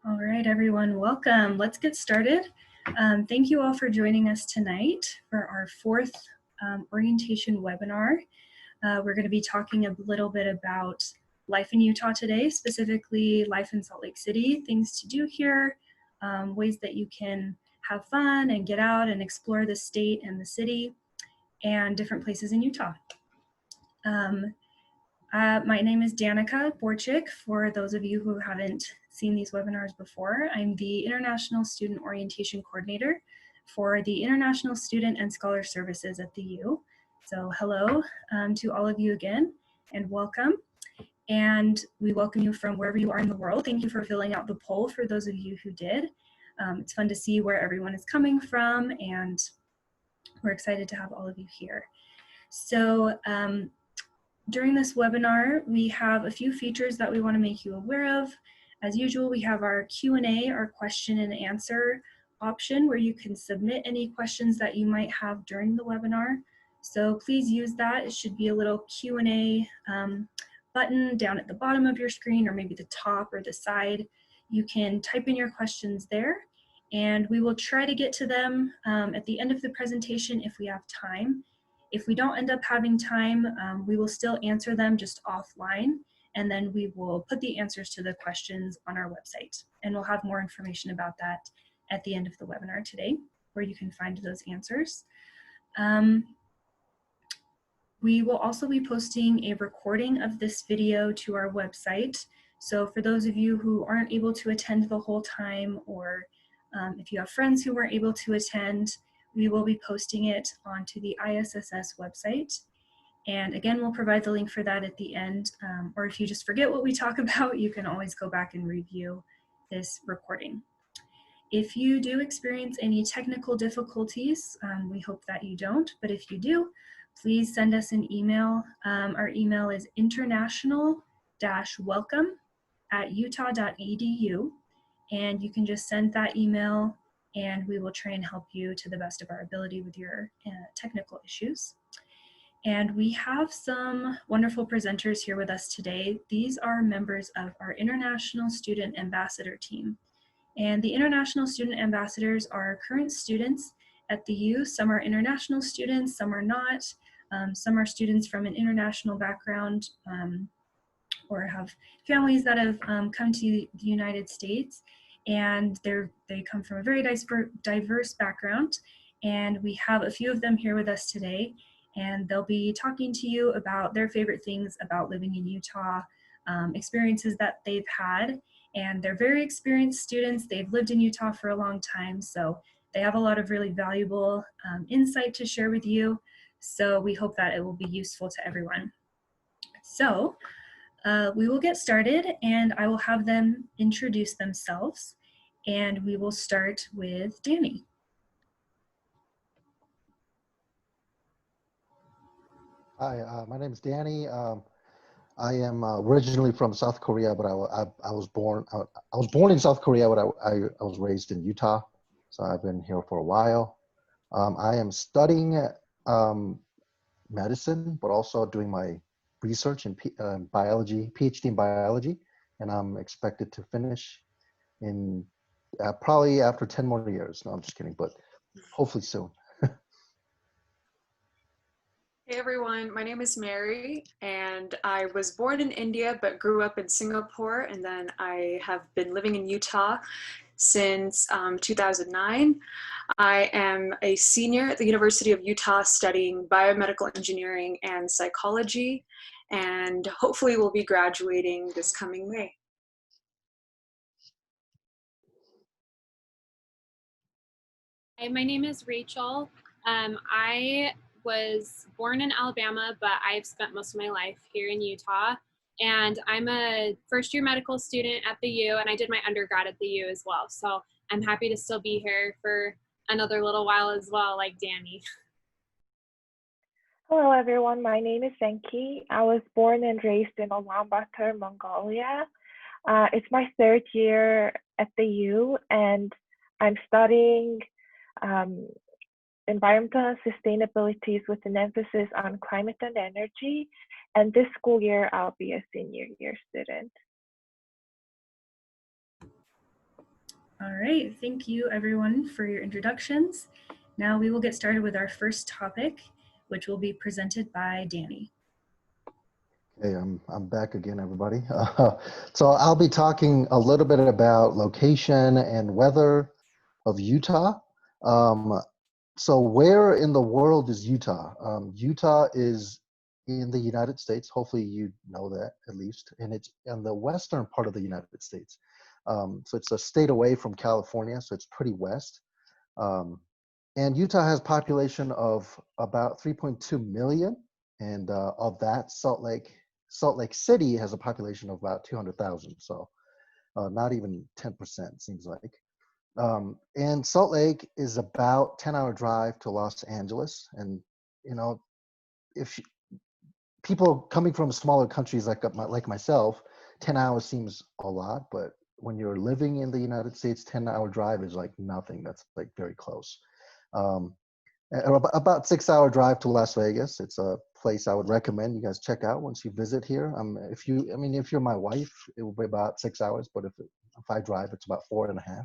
All right, everyone, welcome. Let's get started. Thank you all for joining us tonight for our fourth orientation webinar. We're going to be talking a little bit about life in Utah today, specifically life in Salt Lake City, things to do here, ways that you can have fun and get out and explore the state and the city, and different places in Utah. My name is Danica Borchik. For those of you who haven't seen these webinars before, I'm the International Student Orientation Coordinator for the International Student and Scholar Services at the U. So hello to all of you again, and welcome. And we welcome you from wherever you are in the world. Thank you for filling out the poll for those of you who did. It's fun to see where everyone is coming from, and we're excited to have all of you here. So during this webinar, we have a few features that we want to make you aware of. As usual, we have our Q&A, our question and answer option, where you can submit any questions that you might have during the webinar. So please use that. It should be a little Q&A button down at the bottom of your screen, or maybe the top or the side. You can type in your questions there, and we will try to get to them at the end of the presentation if we have time. If we don't end up having time, we will still answer them just offline, and then we will put the answers to the questions on our website. And we'll have more information about that at the end of the webinar today, where you can find those answers. We will also be posting a recording of this video to our website. So for those of you who aren't able to attend the whole time, or if you have friends who weren't able to attend, we will be posting it onto the ISSS website. And again, we'll provide the link for that at the end. Or if you just forget what we talk about, you can always go back and review this recording. If you do experience any technical difficulties, we hope that you don't, but if you do, please send us an email. Our email is international-welcome@utah.edu, and you can just send that email and we will try and help you to the best of our ability with your technical issues. And we have some wonderful presenters here with us today. These are members of our International Student Ambassador team. And the International Student Ambassadors are current students at the U. Some are international students, some are not. Some are students from an international background or have families that have come to the United States, and they come from a very diverse background. And we have a few of them here with us today, and they'll be talking to you about their favorite things about living in Utah, experiences that they've had. And they're very experienced students. They've lived in Utah for a long time, so they have a lot of really valuable insight to share with you. So we hope that it will be useful to everyone. So we will get started, and I will have them introduce themselves, and we will start with Danny. Hi, my name is Danny. I am originally from South Korea, but I was born in South Korea, but I was raised in Utah, so I've been here for a while. I am studying medicine, but also doing my research in biology, PhD in biology, and I'm expected to finish in probably after 10 more years. No, I'm just kidding, but hopefully soon. Hey everyone, my name is Mary, and I was born in India but grew up in Singapore, and then I have been living in Utah since 2009. I am a senior at the University of Utah studying biomedical engineering and psychology, and hopefully will be graduating this coming May. Hi, my name is Rachel. I was born in Alabama, but I've spent most of my life here in Utah. And I'm a first-year medical student at the U, and I did my undergrad at the U as well. So I'm happy to still be here for another little while as well, like Danny. Hello, everyone. My name is Senki. I was born and raised in Ulaanbaatar, Mongolia. It's my third year at the U, and I'm studying environmental sustainabilities with an emphasis on climate and energy. And this school year, I'll be a senior year student. All right, thank you everyone for your introductions. Now we will get started with our first topic, which will be presented by Danny. Hey, I'm back again, everybody. So I'll be talking a little bit about location and weather of Utah. So where in the world is Utah? Utah is in the United States. Hopefully you know that at least, and it's in the western part of the United States. So it's a state away from California, so it's pretty west. Um, and Utah has population of about 3.2 million, and of that, Salt Lake City has a population of about 200,000. So not even 10% seems like. And Salt Lake is about 10-hour drive to Los Angeles. And, you know, if you, people coming from smaller countries like myself, 10 hours seems a lot, but when you're living in the United States, 10-hour drive is like nothing. That's like very close. Um, about 6-hour drive to Las Vegas. It's a place I would recommend you guys check out once you visit here. If you're my wife, it will be about 6 hours, but if I drive, it's about 4.5.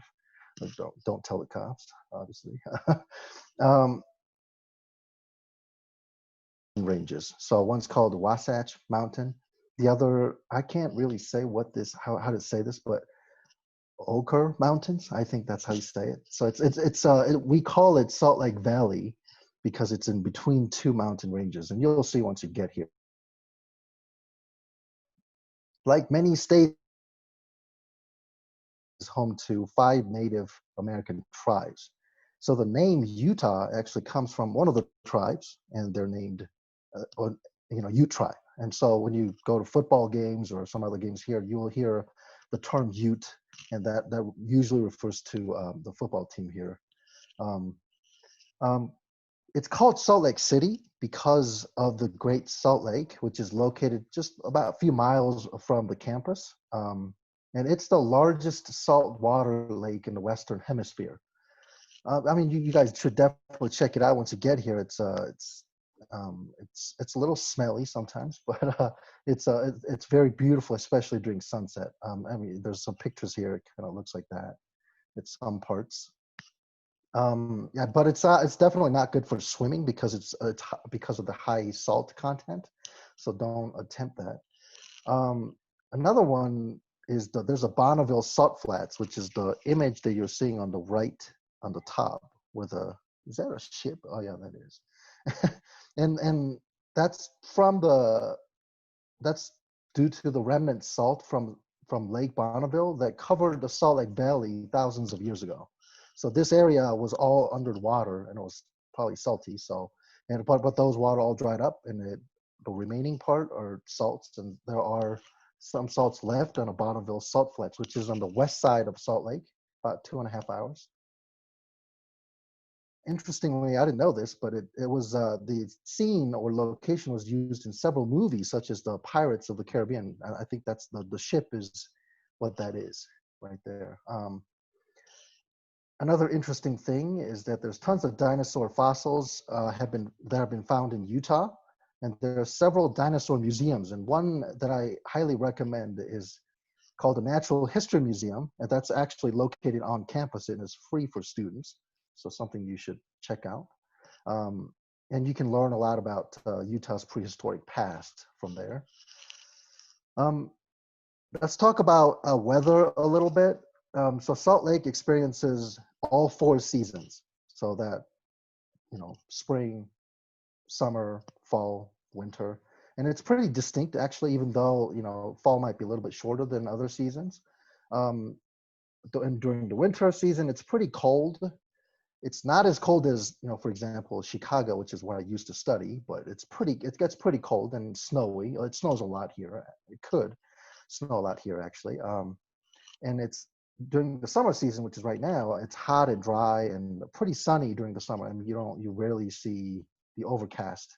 Don't tell the cops, obviously. um, Ranges. So one's called Wasatch Mountain. The other, I can't really say how to say this, but Ochre Mountains. I think that's how you say it. So we call it Salt Lake Valley because it's in between two mountain ranges, and you'll see once you get here. Like many states, is home to 5 Native American tribes. So the name Utah actually comes from one of the tribes, and they're named, Ute tribe. And so when you go to football games or some other games here, you will hear the term Ute, and that usually refers to the football team here. Um, um, it's called Salt Lake City because of the Great Salt Lake, which is located just about a few miles from the campus. And it's the largest saltwater lake in the Western Hemisphere. You guys should definitely check it out once you get here. It's a little smelly sometimes, but it's very beautiful, especially during sunset. There's some pictures here. It kind of looks like that. It's some parts. Yeah, but it's definitely not good for swimming because because of the high salt content. So don't attempt that. Another one is there's a Bonneville Salt Flats, which is the image that you're seeing on the right on the top with is that a ship? Oh yeah, that is. and that's that's due to the remnant salt from Lake Bonneville that covered the Salt Lake Valley thousands of years ago. So this area was all underwater and it was probably salty. But those water all dried up, and the remaining part are salts, and there are some salts left on a Bonneville Salt Flats, which is on the west side of Salt Lake, about 2.5 hours. Interestingly, I didn't know this, but it was the scene or location was used in several movies, such as the Pirates of the Caribbean. I think that's the ship is what that is right there. Another interesting thing is that there's tons of dinosaur fossils that have been found in Utah, and there are several dinosaur museums. And one that I highly recommend is called the Natural History Museum, and that's actually located on campus and is free for students. So something you should check out. And you can learn a lot about Utah's prehistoric past from there. Let's talk about weather a little bit. So Salt Lake experiences all 4 seasons. So that, spring, summer, fall, winter. And it's pretty distinct actually, even though, fall might be a little bit shorter than other seasons. And during the winter season, it's pretty cold. It's not as cold as, for example, Chicago, which is where I used to study, but it gets pretty cold and snowy. It snows a lot here. It could snow a lot here actually. And it's during the summer season, which is right now, it's hot and dry and pretty sunny during the summer. And you rarely see the overcast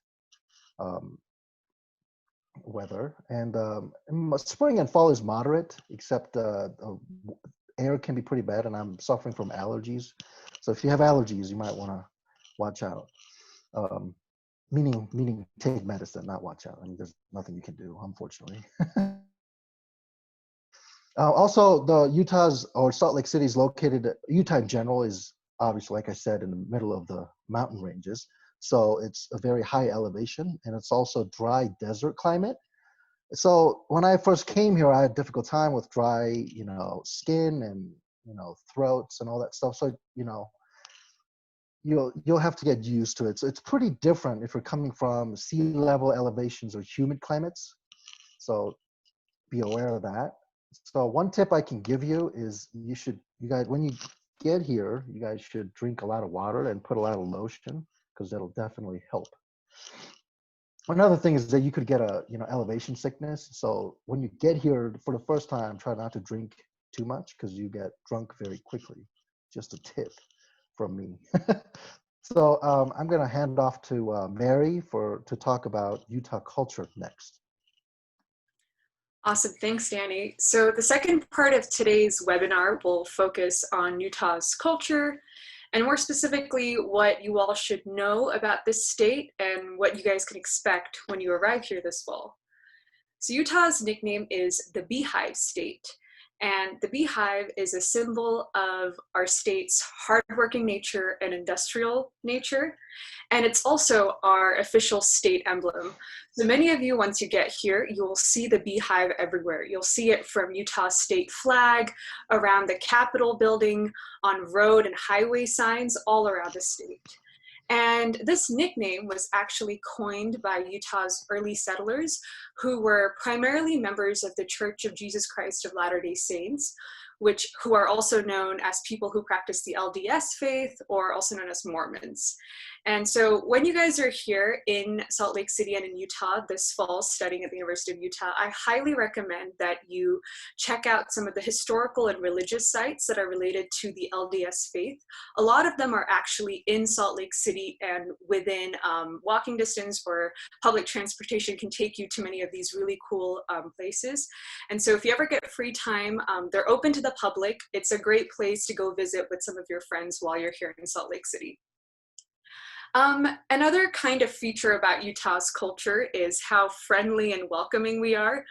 weather. And spring and fall is moderate, except air can be pretty bad, and I'm suffering from allergies. So if you have allergies, you might want to watch out. Meaning take medicine, not watch out. There's nothing you can do, unfortunately. Also, the Utah's or Salt Lake City is located, Utah in general is obviously, like I said, in the middle of the mountain ranges. So it's a very high elevation, and it's also dry desert climate. So when I first came here, I had a difficult time with dry, skin and, throats and all that stuff. So, you'll have to get used to it. So it's pretty different if you're coming from sea level elevations or humid climates. So be aware of that. So one tip I can give you is you guys, when you get here, you guys should drink a lot of water and put a lot of lotion because that'll definitely help. Another thing is that you could get elevation sickness. So when you get here for the first time, try not to drink too much because you get drunk very quickly. Just a tip from me. So I'm going to hand off to Mary to talk about Utah culture next. Awesome, thanks, Danny. So the second part of today's webinar will focus on Utah's culture, and more specifically, what you all should know about this state and what you guys can expect when you arrive here this fall. So Utah's nickname is the Beehive State, and the beehive is a symbol of our state's hardworking nature and industrial nature, and it's also our official state emblem. So many of you, once you get here, you will see the beehive everywhere. You'll see it from Utah's state flag, around the Capitol building, on road and highway signs all around the state. And this nickname was actually coined by Utah's early settlers, who were primarily members of the Church of Jesus Christ of Latter-day Saints, who are also known as people who practice the LDS faith, or also known as Mormons. And so when you guys are here in Salt Lake City and in Utah this fall studying at the University of Utah, I highly recommend that you check out some of the historical and religious sites that are related to the LDS faith. A lot of them are actually in Salt Lake City and within walking distance, where public transportation can take you to many of these really cool places. And so if you ever get free time, they're open to the public. It's a great place to go visit with some of your friends while you're here in Salt Lake City. Another kind of feature about Utah's culture is how friendly and welcoming we are.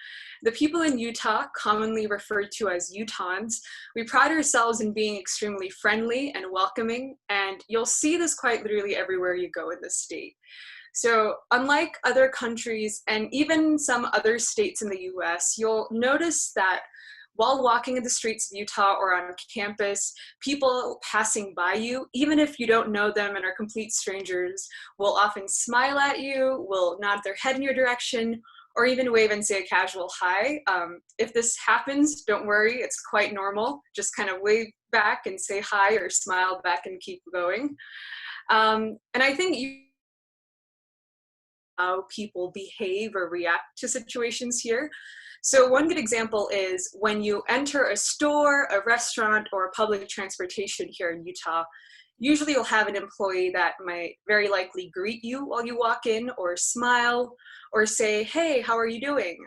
The people in Utah, commonly referred to as Utahns, we pride ourselves in being extremely friendly and welcoming, and you'll see this quite literally everywhere you go in the state. So unlike other countries and even some other states in the US, you'll notice that while walking in the streets of Utah or on campus, people passing by you, even if you don't know them and are complete strangers, will often smile at you, will nod their head in your direction, or even wave and say a casual hi. If this happens, don't worry, it's quite normal. Just kind of wave back and say hi or smile back and keep going. And I think how people behave or react to situations here. So one good example is when you enter a store, a restaurant, or public transportation here in Utah, usually you'll have an employee that might very likely greet you while you walk in, or smile, or say, "Hey, how are you doing?"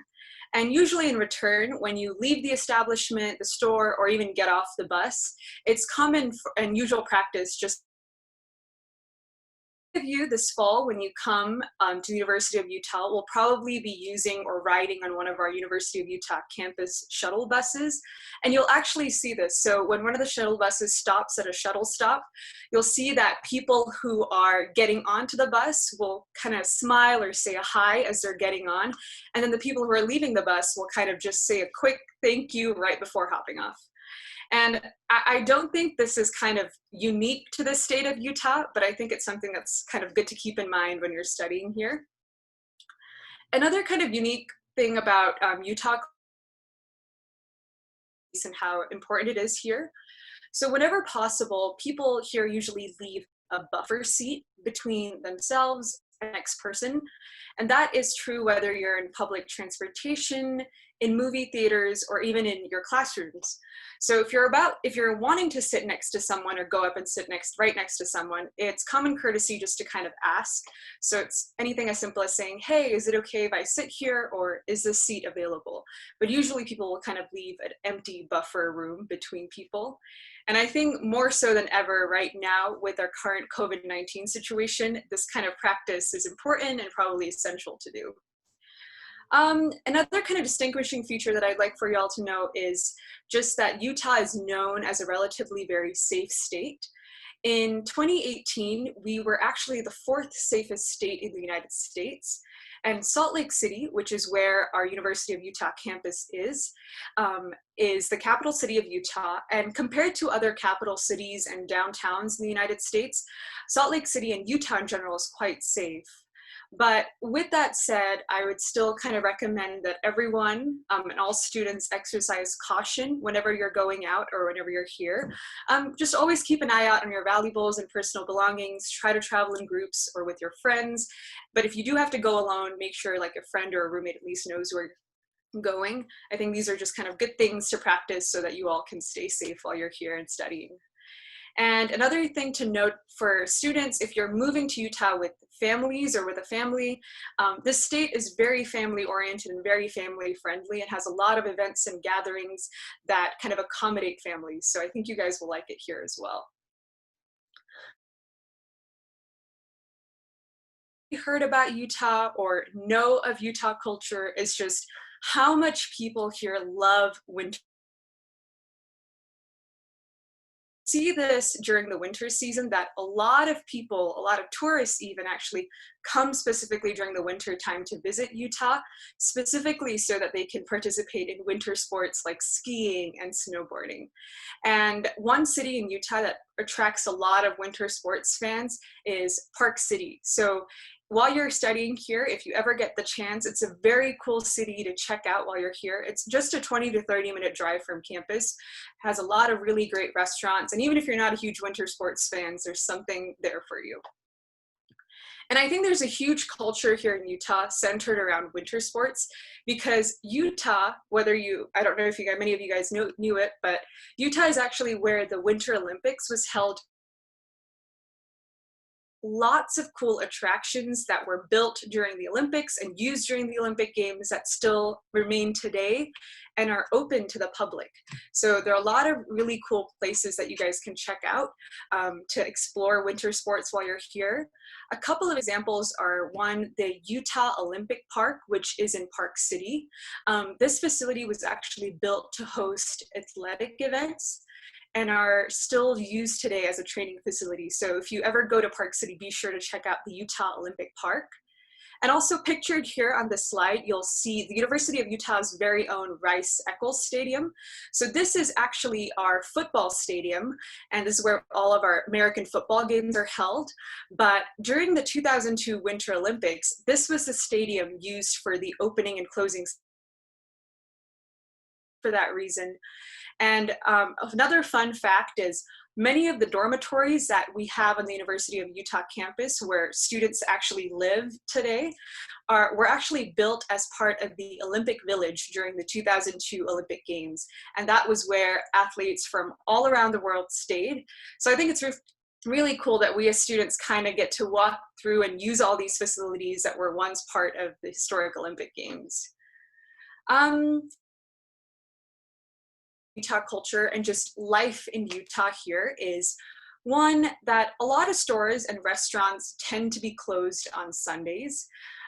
And usually in return, when you leave the establishment, the store, or even get off the bus, it's common and usual practice just of you this fall, when you come to the University of Utah, will probably be using or riding on one of our University of Utah campus shuttle buses. And you'll actually see this. So when one of the shuttle buses stops at a shuttle stop, you'll see that people who are getting onto the bus will kind of smile or say a hi as they're getting on. And then the people who are leaving the bus will kind of just say a quick thank you right before hopping off. And I don't think this is kind of unique to the state of Utah, but I think it's something that's kind of good to keep in mind when you're studying here. Another kind of unique thing about Utah and how important it is here. So whenever possible, people here usually leave a buffer seat between themselves and the next person. And that is true whether you're in public transportation, in movie theaters, or even in your classrooms. So if you're wanting to sit next to someone or go up and sit right next to someone, it's common courtesy just to kind of ask. So it's anything as simple as saying, "Hey, is it okay if I sit here?" or "Is this seat available?" But usually people will kind of leave an empty buffer room between people. And I think more so than ever right now with our current COVID-19 situation, this kind of practice is important and probably essential to do. Another kind of distinguishing feature that I'd like for y'all to know is just that Utah is known as a relatively very safe state. In 2018, we were actually the 4th safest state in the United States. And Salt Lake City, which is where our University of Utah campus is the capital city of Utah. And compared to other capital cities and downtowns in the United States, Salt Lake City and Utah in general is quite safe. But with that said, I would still kind of recommend that everyone and all students exercise caution whenever you're going out or whenever you're here. Just always keep an eye out on your valuables and personal belongings. Try to travel in groups or with your friends. But if you do have to go alone, make sure like a friend or a roommate at least knows where you're going. I think these are just kind of good things to practice so that you all can stay safe while you're here and studying. And another thing to note for students, if you're moving to Utah with families or with a family, this state is very family oriented and very family friendly and has a lot of events and gatherings that kind of accommodate families. So I think you guys will like it here as well. You heard about Utah or know of Utah culture is just how much people here love winter. See this during the winter season that a lot of people, a lot of tourists even actually come specifically during the winter time to visit Utah, specifically so that they can participate in winter sports like skiing and snowboarding. And one city in Utah that attracts a lot of winter sports fans is Park City. So while you're studying here, if you ever get the chance, it's a very cool city to check out while you're here. It's just a 20 to 30 minute drive from campus, has a lot of really great restaurants, and even if you're not a huge winter sports fan, there's something there for you. And I think there's a huge culture here in Utah centered around winter sports because Utah, I don't know if many of you guys knew it, but Utah is actually where the Winter Olympics was held. Lots of cool attractions that were built during the Olympics and used during the Olympic Games that still remain today and are open to the public. So there are a lot of really cool places that you guys can check out to explore winter sports while you're here. A couple of examples are one, the Utah Olympic Park, which is in Park City. This facility was actually built to host athletic events and are still used today as a training facility. So if you ever go to Park City, be sure to check out the Utah Olympic Park. And also pictured here on this slide, you'll see the University of Utah's very own Rice-Eccles Stadium. So this is actually our football stadium, and this is where all of our American football games are held. But during the 2002 Winter Olympics, this was the stadium used for the opening and closing for that reason. And another fun fact is many of the dormitories that we have on the University of Utah campus where students actually live today were actually built as part of the Olympic Village during the 2002 Olympic Games. And that was where athletes from all around the world stayed. So I think it's really cool that we as students kind of get to walk through and use all these facilities that were once part of the historic Olympic Games. Utah culture and just life in Utah here is one that a lot of stores and restaurants tend to be closed on Sundays.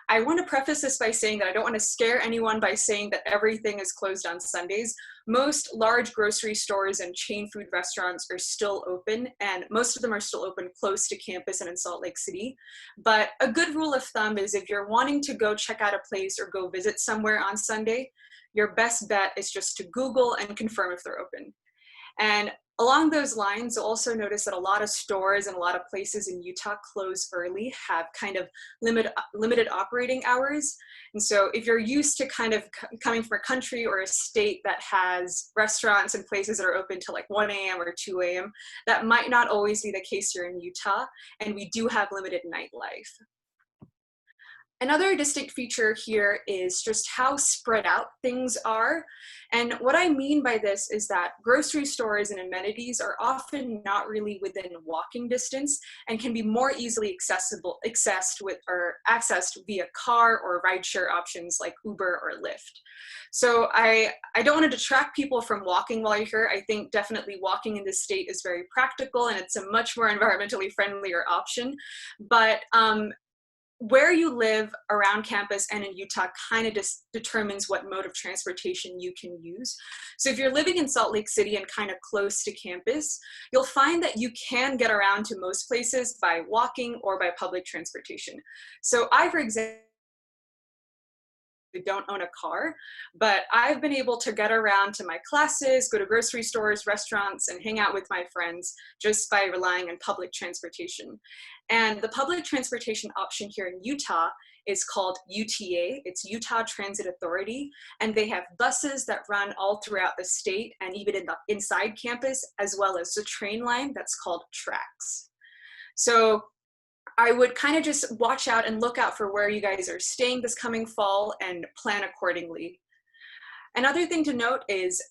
I want to preface this by saying that I don't want to scare anyone by saying that everything is closed on Sundays. Most large grocery stores and chain food restaurants are still open, and most of them are still open close to campus and in Salt Lake City. But a good rule of thumb is if you're wanting to go check out a place or go visit somewhere on Sunday, your best bet is just to Google and confirm if they're open. And along those lines, you'll also notice that a lot of stores and a lot of places in Utah close early, have kind of limited operating hours. And so if you're used to kind of coming from a country or a state that has restaurants and places that are open till like 1 a.m. or 2 a.m., that might not always be the case here in Utah, and we do have limited nightlife. Another distinct feature here is just how spread out things are. And what I mean by this is that grocery stores and amenities are often not really within walking distance and can be more easily accessed via car or rideshare options like Uber or Lyft. So I don't want to detract people from walking while you're here. I think definitely walking in this state is very practical and it's a much more environmentally friendlier option. But where you live around campus and in Utah kind of determines what mode of transportation you can use. So if you're living in Salt Lake City and kind of close to campus, you'll find that you can get around to most places by walking or by public transportation. So I, for example, don't own a car, but I've been able to get around to my classes, go to grocery stores, restaurants, and hang out with my friends just by relying on public transportation. And the public transportation option here in Utah is called UTA. It's Utah Transit Authority, and they have buses that run all throughout the state and even inside campus, as well as the train line that's called TRAX. So I would kind of just watch out and look out for where you guys are staying this coming fall and plan accordingly. Another thing to note is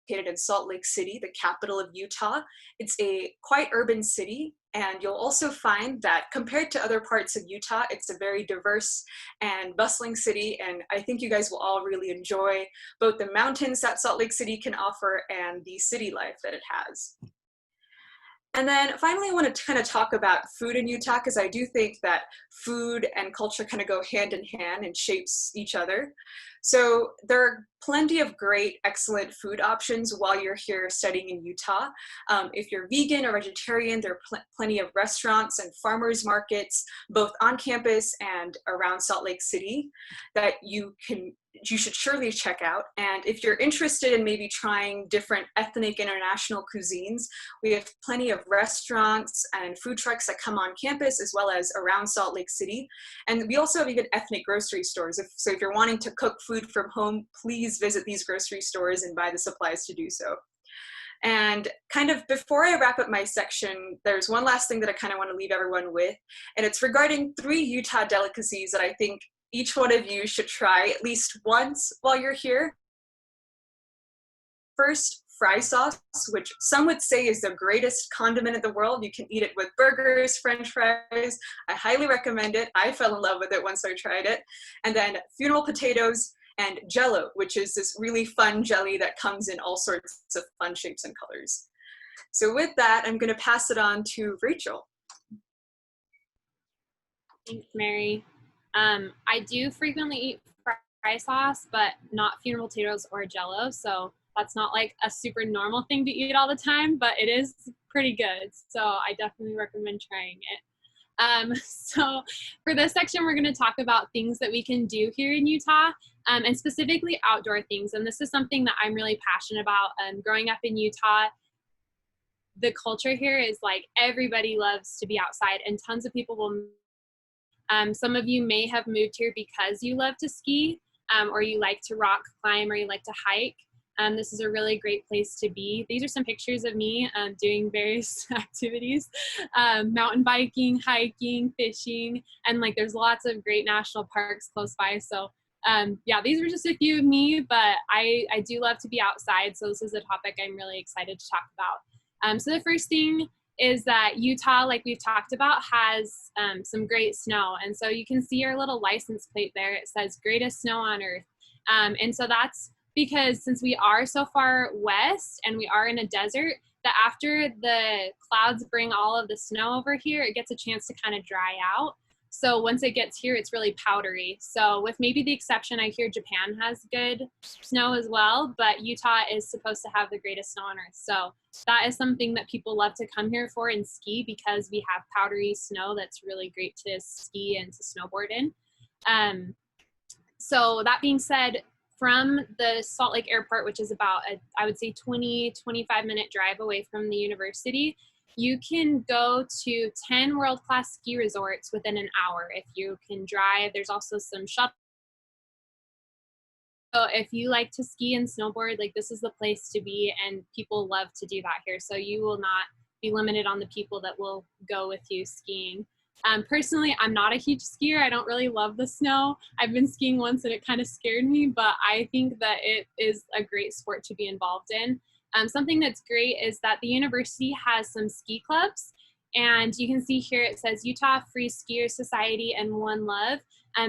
located in Salt Lake City, the capital of Utah. It's a quite urban city, and you'll also find that compared to other parts of Utah, it's a very diverse and bustling city, and I think you guys will all really enjoy both the mountains that Salt Lake City can offer and the city life that it has. And then finally, I want to kind of talk about food in Utah, because I do think that food and culture kind of go hand in hand and shapes each other. So there are plenty of great, excellent food options while you're here studying in Utah. If you're vegan or vegetarian, there are plenty of restaurants and farmers markets, both on campus and around Salt Lake City, that you should surely check out. And if you're interested in maybe trying different ethnic international cuisines, we have plenty of restaurants and food trucks that come on campus as well as around Salt Lake City. And we also have even ethnic grocery stores. So if you're wanting to cook food from home, please visit these grocery stores and buy the supplies to do so. And kind of before I wrap up my section, there's one last thing that I kind of want to leave everyone with, and it's regarding 3 Utah delicacies that I think each one of you should try at least once while you're here. First, fry sauce, which some would say is the greatest condiment in the world. You can eat it with burgers, French fries. I highly recommend it. I fell in love with it once I tried it. And then funeral potatoes and Jell-O, which is this really fun jelly that comes in all sorts of fun shapes and colors. So with that, I'm going to pass it on to Rachel. Thanks, Mary. I do frequently eat fry sauce, but not funeral potatoes or Jell-O, so that's not like a super normal thing to eat all the time, but it is pretty good, so I definitely recommend trying it. So for this section, we're going to talk about things that we can do here in Utah, and specifically outdoor things, and this is something that I'm really passionate about. Growing up in Utah, the culture here is like everybody loves to be outside, and tons of people will some of you may have moved here because you love to ski, or you like to rock climb, or you like to hike. This is a really great place to be. These are some pictures of me doing various activities, mountain biking, hiking, fishing, and like there's lots of great national parks close by. So yeah, these were just a few of me, but I do love to be outside. So this is a topic I'm really excited to talk about. So the first thing is that Utah, like we've talked about, has some great snow. And so you can see our little license plate there. It says greatest snow on earth. And so that's because since we are so far west and we are in a desert, that after the clouds bring all of the snow over here, it gets a chance to kind of dry out. So once it gets here, it's really powdery. So with maybe the exception, I hear Japan has good snow as well, but Utah is supposed to have the greatest snow on earth. So that is something that people love to come here for and ski, because we have powdery snow that's really great to ski and to snowboard in. So that being said, from the Salt Lake Airport, which is about, I would say 20, 25-minute drive away from the university, you can go to 10 world-class ski resorts within an hour if you can drive. There's also some shuttle. So if you like to ski and snowboard, like this is the place to be, and people love to do that here. So you will not be limited on the people that will go with you skiing. Personally, I'm not a huge skier. I don't really love the snow. I've been skiing once and it kind of scared me, but I think that it is a great sport to be involved in. Something that's great is that the university has some ski clubs, And you can see here it says Utah Free Skier Society and One Love.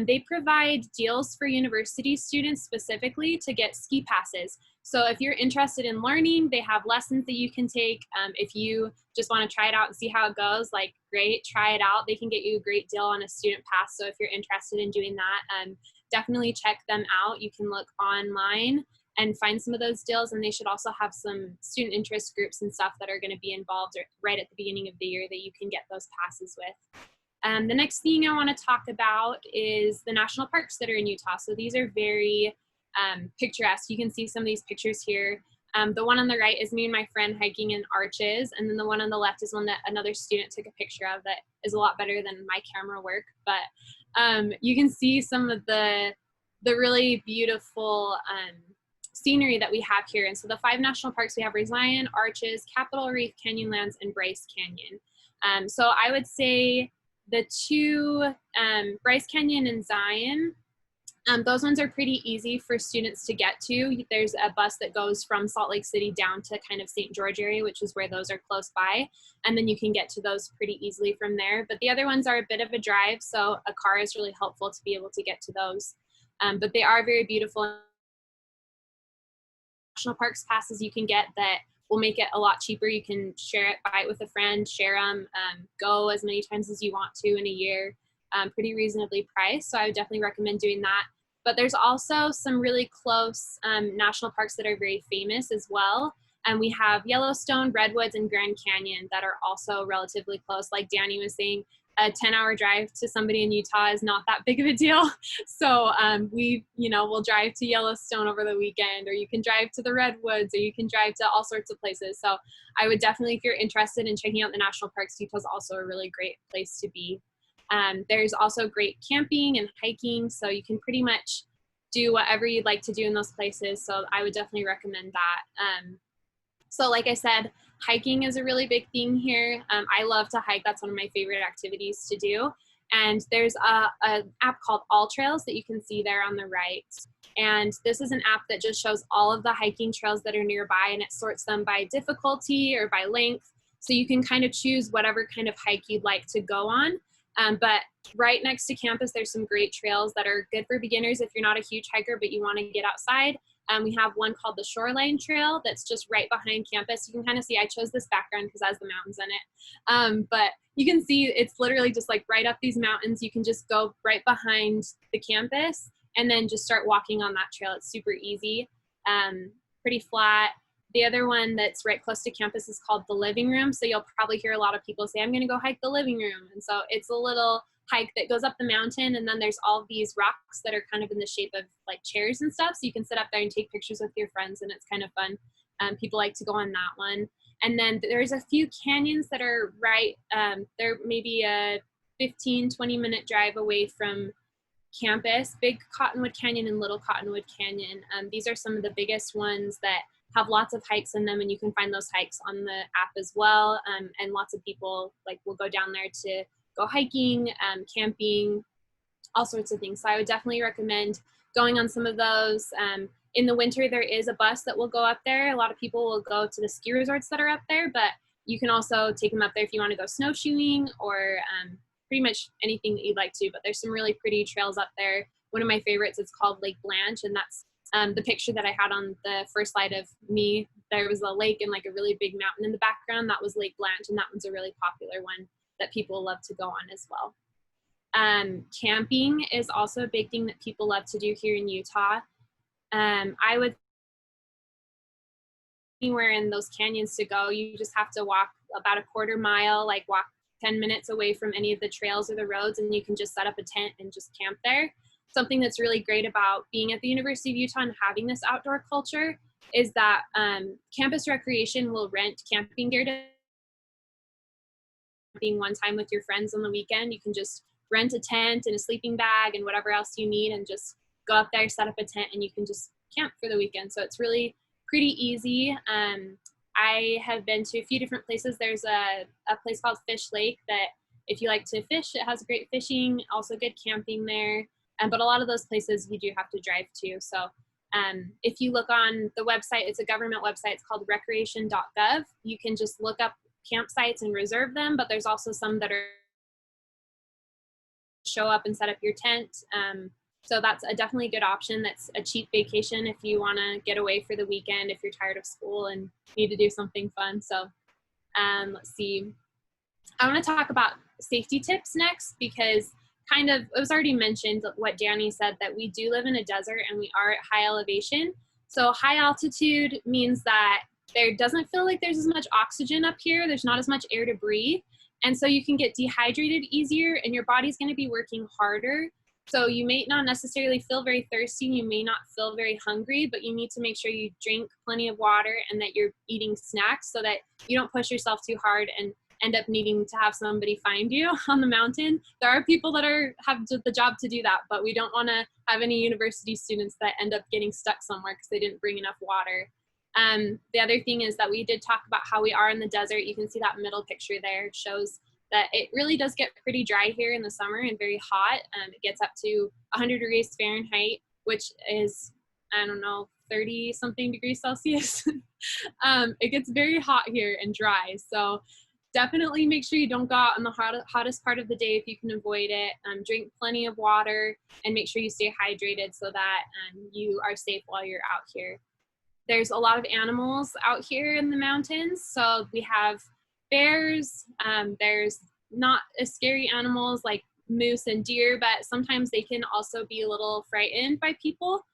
They provide deals for university students specifically to get ski passes. So if you're interested in learning, they have lessons that you can take. If you just want to try it out and see how it goes, like great, try it out. They can get you a great deal on a student pass. So if you're interested in doing that, definitely check them out. You can look online and find some of those deals, and they should also have some student interest groups and stuff that are going to be involved right at the beginning of the year that you can get those passes with. The next thing I want to talk about is the national parks that are in Utah. So these are very picturesque. You can see some of these pictures here. The one on the right is me and my friend hiking in Arches, and then the one on the left is one that another student took a picture of that is a lot better than my camera work. But you can see some of the really beautiful scenery that we have here. And so the 5 national parks we have are Zion, Arches, Capitol Reef, Canyonlands, and Bryce Canyon. So I would say the 2, Bryce Canyon and Zion, those ones are pretty easy for students to get to. There's a bus that goes from Salt Lake City down to kind of St. George area, which is where those are close by. And then you can get to those pretty easily from there. But the other ones are a bit of a drive, so a car is really helpful to be able to get to those. But they are very beautiful. National parks passes you can get that will make it a lot cheaper. You can share it, buy it with a friend, share them, go as many times as you want to in a year, pretty reasonably priced. So I would definitely recommend doing that. But there's also some really close national parks that are very famous as well. And we have Yellowstone, Redwoods, and Grand Canyon that are also relatively close. Like Danny was saying, a 10-hour drive to somebody in Utah is not that big of a deal. So we'll drive to Yellowstone over the weekend, or you can drive to the Redwoods, or you can drive to all sorts of places. So I would definitely, if you're interested in checking out the national parks, Utah's also a really great place to be. There's also great camping and hiking, so you can pretty much do whatever you'd like to do in those places. So I would definitely recommend that. So like I said, hiking is a really big thing here. I love to hike. That's one of my favorite activities to do. And there's an app called All Trails that you can see there on the right. And this is an app that just shows all of the hiking trails that are nearby, and it sorts them by difficulty or by length. So you can kind of choose whatever kind of hike you'd like to go on. But right next to campus, there's some great trails that are good for beginners if you're not a huge hiker, but you want to get outside. We have one called the Shoreline Trail that's just right behind campus. You can kind of see, I chose this background because it has the mountains in it. But you can see it's literally just like right up these mountains. You can just go right behind the campus and then just start walking on that trail. It's super easy, pretty flat. The other one that's right close to campus is called the Living Room. So you'll probably hear a lot of people say, I'm going to go hike the living room. And so it's a little hike that goes up the mountain, and then there's all these rocks that are kind of in the shape of like chairs and stuff. So you can sit up there and take pictures with your friends, and it's kind of fun. People like to go on that one. And then there's a few canyons that are right, they're maybe a 15-20 minute drive away from campus. Big Cottonwood Canyon and Little Cottonwood Canyon. These are some of the biggest ones that have lots of hikes in them, and you can find those hikes on the app as well. And lots of people will go down there to go hiking, camping, all sorts of things. So I would definitely recommend going on some of those. In the winter, there is a bus that will go up there. A lot of people will go to the ski resorts that are up there, but you can also take them up there if you want to go snowshoeing or pretty much anything that you'd like to. But there's some really pretty trails up there. One of my favorites is called Lake Blanche, and that's the picture that I had on the first slide of me. There was a lake and like a really big mountain in the background. That was Lake Blanche, and that one's a really popular one that people love to go on as well. Camping is also a big thing that people love to do here in Utah. I would anywhere in those canyons to go, you just have to walk about a quarter mile, like walk 10 minutes away from any of the trails or the roads, and you can just set up a tent and just camp there. Something that's really great about being at the University of Utah and having this outdoor culture is that campus recreation will rent camping gear to being one time with your friends on the weekend. You can just rent a tent and a sleeping bag and whatever else you need and just go up there, set up a tent, and you can just camp for the weekend. So it's really pretty easy. I have been to a few different places. There's a place called Fish Lake that if you like to fish, it has great fishing, also good camping there. But a lot of those places you do have to drive to. So if you look on the website, it's a government website. It's called recreation.gov. You can just look up campsites and reserve them, but there's also some that are show up and set up your tent. So that's a definitely good option. That's a cheap vacation if you want to get away for the weekend, if you're tired of school and need to do something fun. So let's see. I want to talk about safety tips next, because kind of, it was already mentioned what Danny said, that we do live in a desert and we are at high elevation. So high altitude means that there doesn't feel like there's as much oxygen up here. There's not as much air to breathe. And so you can get dehydrated easier and your body's going to be working harder. So you may not necessarily feel very thirsty. You may not feel very hungry, but you need to make sure you drink plenty of water and that you're eating snacks so that you don't push yourself too hard and end up needing to have somebody find you on the mountain. There are people that have the job to do that, but we don't want to have any university students that end up getting stuck somewhere because they didn't bring enough water. The other thing is that we did talk about how we are in the desert. You can see that middle picture there. It shows that it really does get pretty dry here in the summer and very hot. It gets up to 100 degrees Fahrenheit, which is, I don't know, 30 something degrees Celsius. It gets very hot here and dry. So definitely make sure you don't go out in the hottest part of the day if you can avoid it. Drink plenty of water and make sure you stay hydrated so that you are safe while you're out here. There's a lot of animals out here in the mountains. So we have bears. There's not as scary animals like moose and deer, but sometimes they can also be a little frightened by people.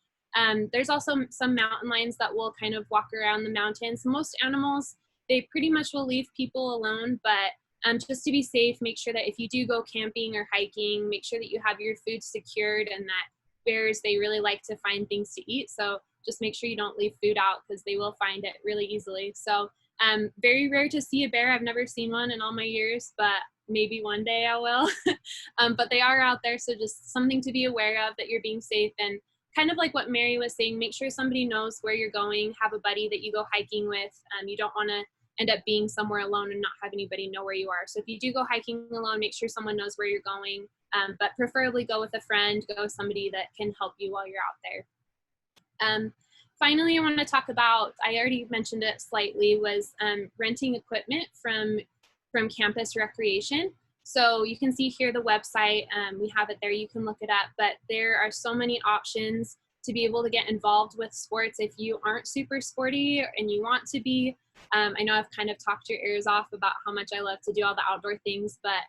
There's also some mountain lions that will kind of walk around the mountains. Most animals, they pretty much will leave people alone, but just to be safe, make sure that if you do go camping or hiking, make sure that you have your food secured, and that bears, they really like to find things to eat. So just make sure you don't leave food out because they will find it really easily. So very rare to see a bear. I've never seen one in all my years, but maybe one day I will. But they are out there, so just something to be aware of, that you're being safe. And kind of like what Mary was saying, make sure somebody knows where you're going, have a buddy that you go hiking with. You don't want to end up being somewhere alone and not have anybody know where you are. So if you do go hiking alone, make sure someone knows where you're going, but preferably go with a friend, go with somebody that can help you while you're out there. Finally, I want to talk about, I already mentioned it slightly, was renting equipment from campus recreation. So you can see here the website, we have it there, you can look it up, but there are so many options to be able to get involved with sports if you aren't super sporty and you want to be. I know I've kind of talked your ears off about how much I love to do all the outdoor things, but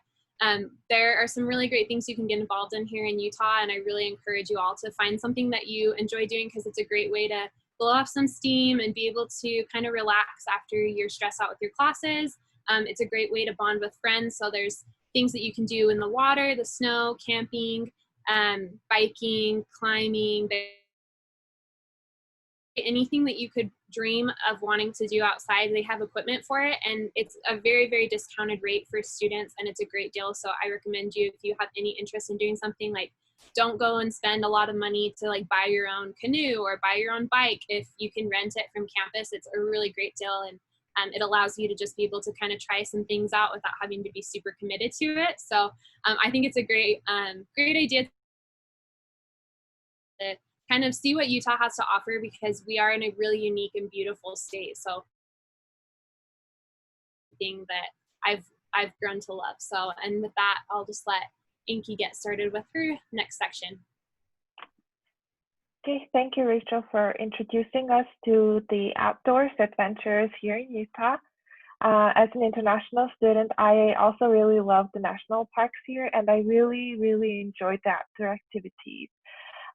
there are some really great things you can get involved in here in Utah, and I really encourage you all to find something that you enjoy doing, because it's a great way to blow off some steam and be able to kind of relax after you're stressed out with your classes. It's a great way to bond with friends, so there's things that you can do in the water, the snow, camping, biking, climbing, anything that you could dream of wanting to do outside. They have equipment for it, and it's a very, very discounted rate for students, and it's a great deal. So I recommend you, if you have any interest in doing something, like, don't go and spend a lot of money to like buy your own canoe or buy your own bike. If you can rent it from campus, it's a really great deal, and it allows you to just be able to kind of try some things out without having to be super committed to it. So I think it's a great idea to kind of see what Utah has to offer, because we are in a really unique and beautiful state. So thing that I've grown to love. So, and with that, I'll just let Inky get started with her next section. Okay, thank you, Rachel, for introducing us to the outdoors adventures here in Utah. As an international student, I also really love the national parks here, and I really, really enjoyed the outdoor activities.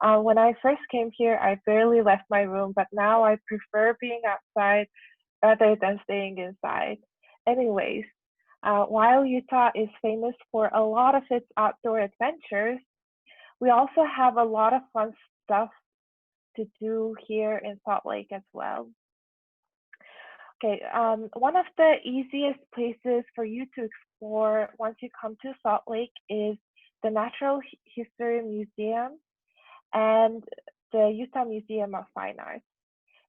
When I first came here, I barely left my room, but now I prefer being outside rather than staying inside. Anyways, while Utah is famous for a lot of its outdoor adventures, we also have a lot of fun stuff to do here in Salt Lake as well. Okay, one of the easiest places for you to explore once you come to Salt Lake is the Natural History Museum and the Utah Museum of Fine Arts.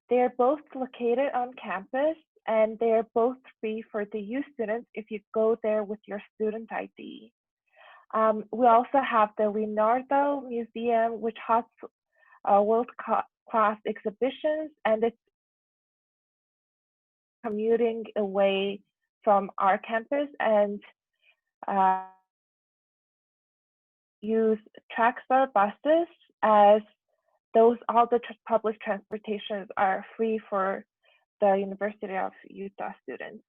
They are both located on campus, and they are both free for the U students if you go there with your student ID. We also have the Leonardo Museum, which hosts world-class exhibitions, and it's commuting away from our campus and use Trackstar buses, as all the public transportations are free for the University of Utah students.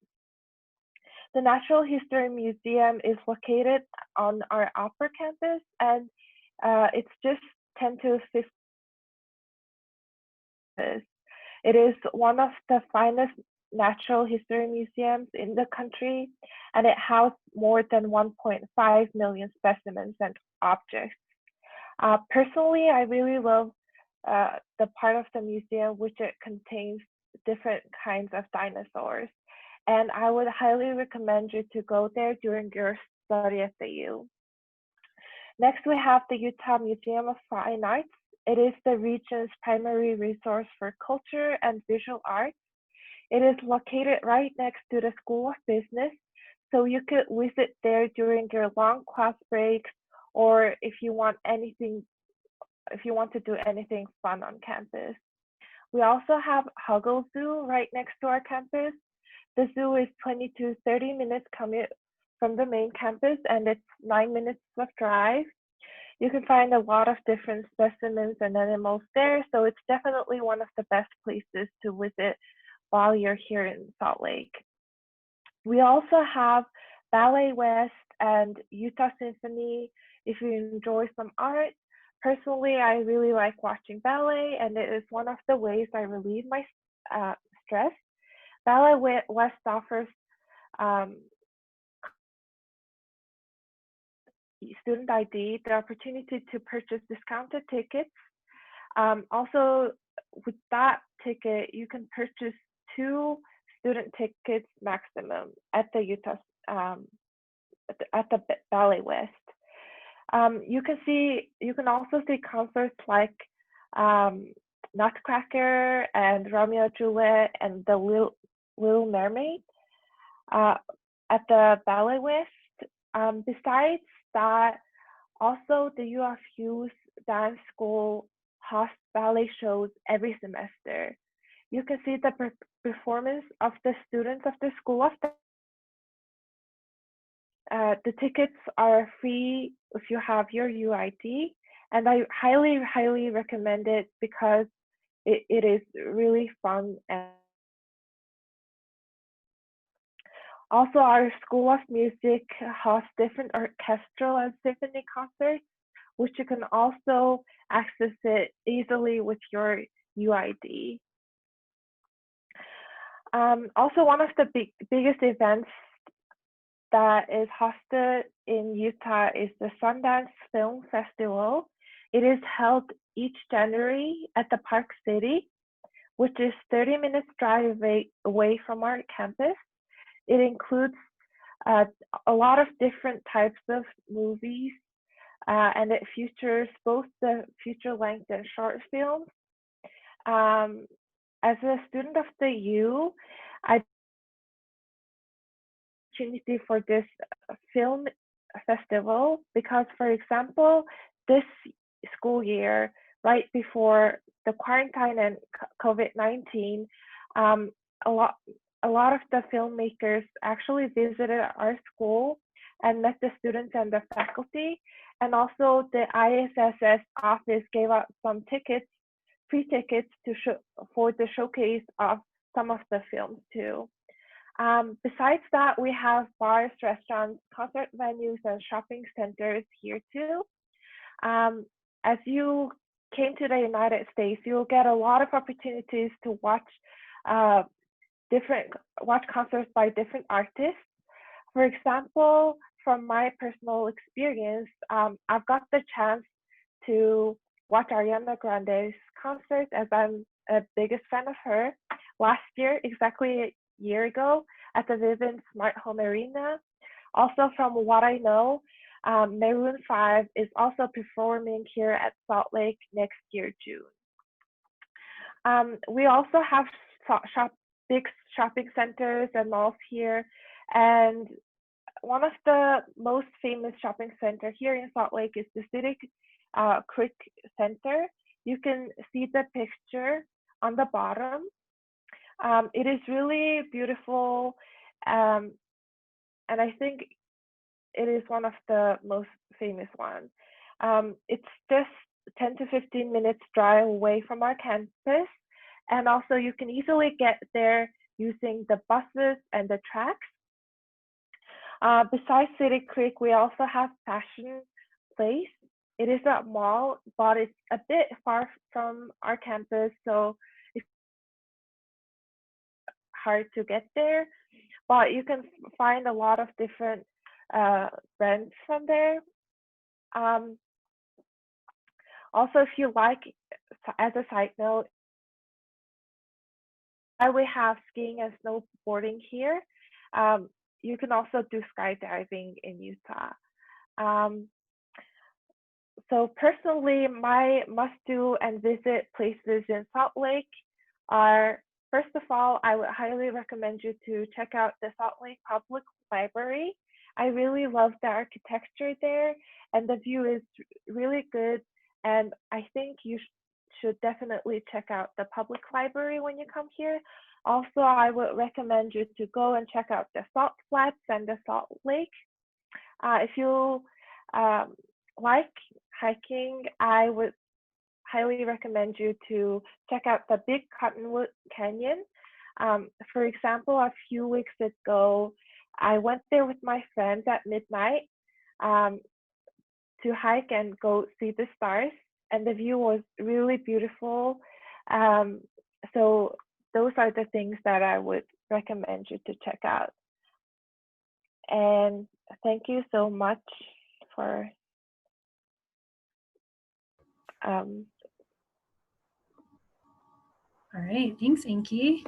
The Natural History Museum is located on our upper campus, and it's just 10 to 15 minutes. It is one of the finest natural history museums in the country, and it housed more than 1.5 million specimens and objects. Personally, I really love the part of the museum which it contains different kinds of dinosaurs, and I would highly recommend you to go there during your study at the U. Next, we have the Utah Museum of Fine Arts. It is the region's primary resource for culture and visual arts. It is located right next to the School of Business, so you could visit there during your long class breaks, or if you want to do anything fun on campus. We also have Huggle Zoo right next to our campus. The zoo is 20 to 30 minutes commute from the main campus, and it's 9 minutes of drive. You can find a lot of different specimens and animals there, so it's definitely one of the best places to visit while you're here in Salt Lake. We also have Ballet West and Utah Symphony if you enjoy some art. Personally, I really like watching ballet, and it is one of the ways I relieve my stress. Ballet West offers student ID, the opportunity to purchase discounted tickets. Also, with that ticket, you can purchase 2 student tickets maximum at the Utah at the Ballet West. You can also see concerts like Nutcracker and Romeo and Juliet and the Little Mermaid at the Ballet West. Besides that, also the U of U's dance school hosts ballet shows every semester. You can see the performance of the students of the School of Dance. The tickets are free if you have your UID, and I highly, highly recommend it because it is really fun. And also, our School of Music hosts different orchestral and symphony concerts, which you can also access it easily with your UID. Also, one of the biggest events that is hosted in Utah is the Sundance Film Festival. It is held each January at the Park City, which is 30 minutes drive away from our campus. It includes a lot of different types of movies, and it features both the feature length and short films. As a student of the U, I opportunity for this film festival because, for example, this school year, right before the quarantine and COVID-19, a lot of the filmmakers actually visited our school and met the students and the faculty, and also the ISS's office gave out some tickets, free tickets for the showcase of some of the films too. Besides that, we have bars, restaurants, concert venues, and shopping centers here too. As you came to the United States, you'll get a lot of opportunities to watch concerts by different artists. For example, from my personal experience, I've got the chance to watch Ariana Grande's concert, as I'm a biggest fan of her. Last year, exactly a year ago, at the Vivint Smart Home Arena. Also, from what I know, Maroon 5 is also performing here at Salt Lake next year, June. We also have big shopping centers and malls here, and one of the most famous shopping centers here in Salt Lake is the City Creek Center. You can see the picture on the bottom. It is really beautiful. and I think it is one of the most famous ones. It's just 10 to 15 minutes drive away from our campus, and also you can easily get there using the buses and the tracks. Besides City Creek, we also have Fashion Place. It is a mall, but it's a bit far from our campus, so it's hard to get there. But you can find a lot of different brands from there. Also, if you like, as a side note, we have skiing and snowboarding here. You can also do skydiving in Utah. So personally, my must-do and visit places in Salt Lake are, first of all, I would highly recommend you to check out the Salt Lake Public Library. I really love the architecture there, and the view is really good. And I think you should definitely check out the public library when you come here. Also, I would recommend you to go and check out the Salt Flats and the Salt Lake. If you like hiking, I would highly recommend you to check out the Big Cottonwood Canyon. For example, a few weeks ago, I went there with my friends at midnight to hike and go see the stars, and the view was really beautiful. So those are the things that I would recommend you to check out. And thank you so much for All right, thanks, Inky.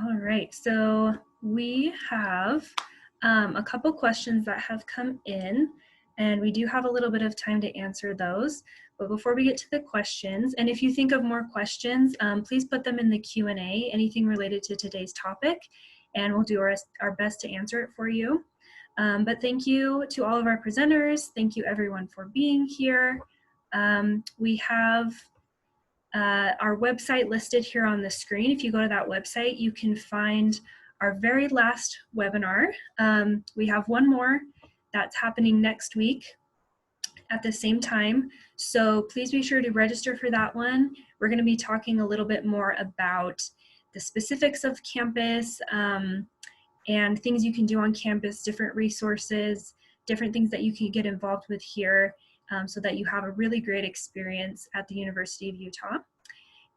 All right, so we have a couple questions that have come in, and we do have a little bit of time to answer those. But before we get to the questions, and if you think of more questions, please put them in the Q&A, anything related to today's topic, and we'll do our best to answer it for you. But thank you to all of our presenters. Thank you everyone for being here. We have our website listed here on the screen. If you go to that website, you can find our very last webinar. We have one more that's happening next week at the same time. So please be sure to register for that one. We're going to be talking a little bit more about the specifics of campus and things you can do on campus, different resources, different things that you can get involved with here so that you have a really great experience at the University of Utah.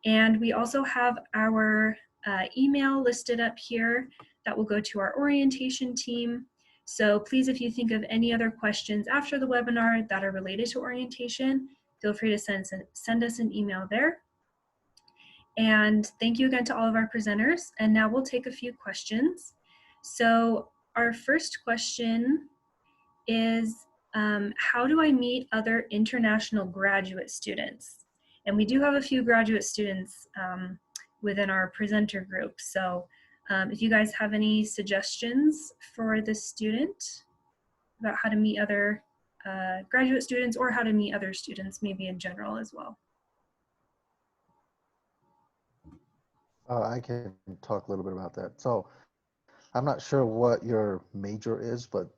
And we also have our email listed up here that will go to our orientation team. So please, if you think of any other questions after the webinar that are related to orientation, feel free to send us an email there. And thank you again to all of our presenters. And now we'll take a few questions. So our first question is, how do I meet other international graduate students? And we do have a few graduate students within our presenter group. So if you guys have any suggestions for the student about how to meet other graduate students or how to meet other students, maybe in general as well. I can talk a little bit about that. So I'm not sure what your major is, but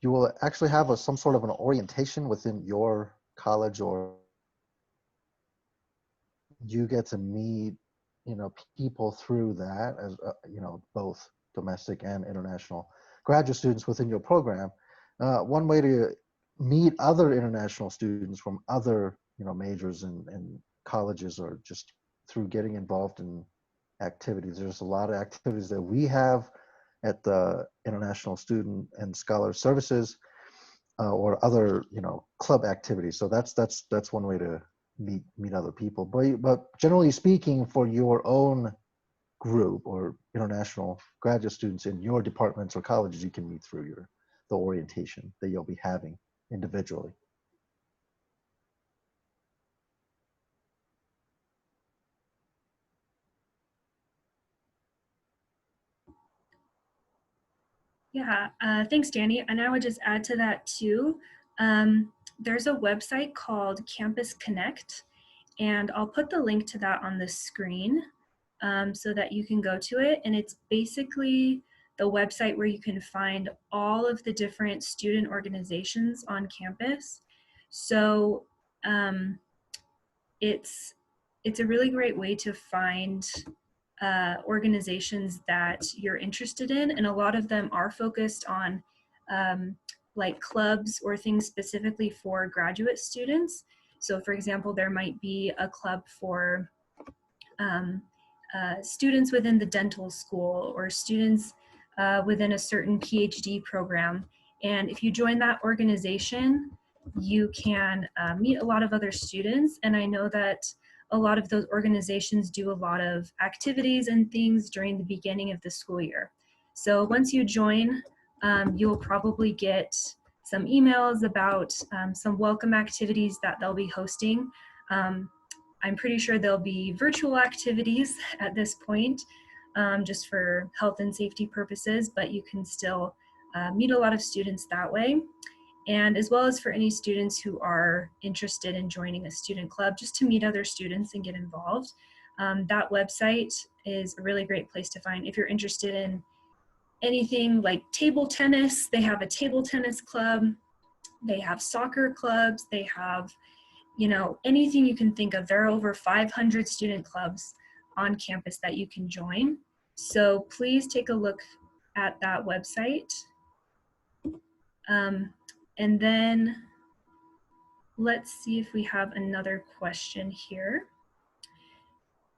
you will actually have some sort of an orientation within your college, or you get to meet, people through that, as both domestic and international graduate students within your program. One way to meet other international students from other, majors and colleges, or just through getting involved in activities. There's a lot of activities that we have at the International Student and Scholar Services or other, club activities. So that's one way to meet other people. But generally speaking, for your own group or international graduate students in your departments or colleges, you can meet through the orientation that you'll be having individually. Yeah, thanks, Danny. And I would just add to that too. There's a website called Campus Connect, and I'll put the link to that on the screen so that you can go to it. And it's basically the website where you can find all of the different student organizations on campus. So it's a really great way to find organizations that you're interested in, and a lot of them are focused on like clubs or things specifically for graduate students. So for example, there might be a club for students within the dental school, or students within a certain PhD program. And if you join that organization, you can meet a lot of other students. And I know that a lot of those organizations do a lot of activities and things during the beginning of the school year. So once you join, you'll probably get some emails about some welcome activities that they'll be hosting. I'm pretty sure there'll be virtual activities at this point, just for health and safety purposes, but you can still meet a lot of students that way. And as well as for any students who are interested in joining a student club, just to meet other students and get involved. That website is a really great place to find. If you're interested in anything like table tennis, they have a table tennis club, they have soccer clubs, they have, you know, anything you can think of. There are over 500 student clubs on campus that you can join. So please take a look at that website. And then let's see if we have another question here.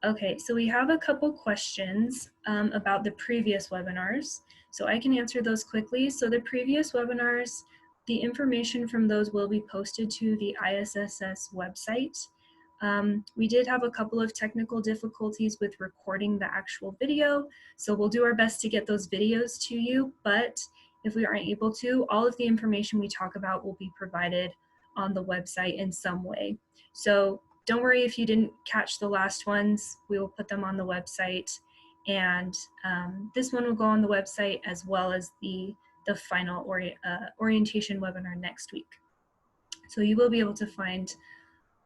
Okay, so we have a couple questions about the previous webinars. So I can answer those quickly. So the previous webinars, the information from those will be posted to the ISSS website. We did have a couple of technical difficulties with recording the actual video, so we'll do our best to get those videos to you, but if we aren't able to, all of the information we talk about will be provided on the website in some way. So don't worry if you didn't catch the last ones, we will put them on the website, and this one will go on the website as well as the final orientation webinar next week. So you will be able to find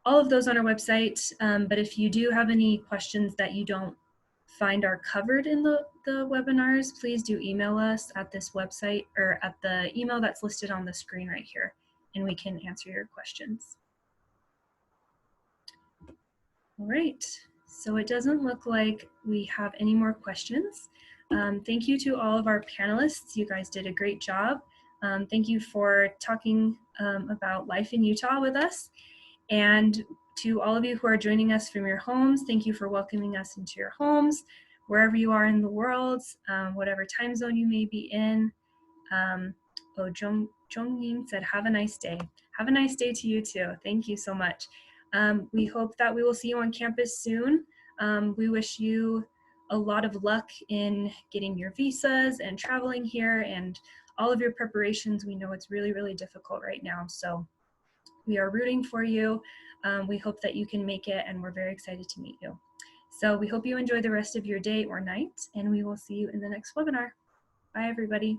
all of those on our website, but if you do have any questions that you don't find are covered in the webinars, please do email us at this website or at the email that's listed on the screen right here, and we can answer your questions. All right, so it doesn't look like we have any more questions. Thank you to all of our panelists. You guys did a great job. Thank you for talking about life in Utah with us. And to all of you who are joining us from your homes, thank you for welcoming us into your homes, wherever you are in the world, whatever time zone you may be in. Zhongying said, have a nice day. Have a nice day to you too. Thank you so much. We hope that we will see you on campus soon. We wish you a lot of luck in getting your visas and traveling here and all of your preparations. We know it's really, really difficult right now. So we are rooting for you. We hope that you can make it, and we're very excited to meet you. So we hope you enjoy the rest of your day or night, and we will see you in the next webinar. Bye, everybody.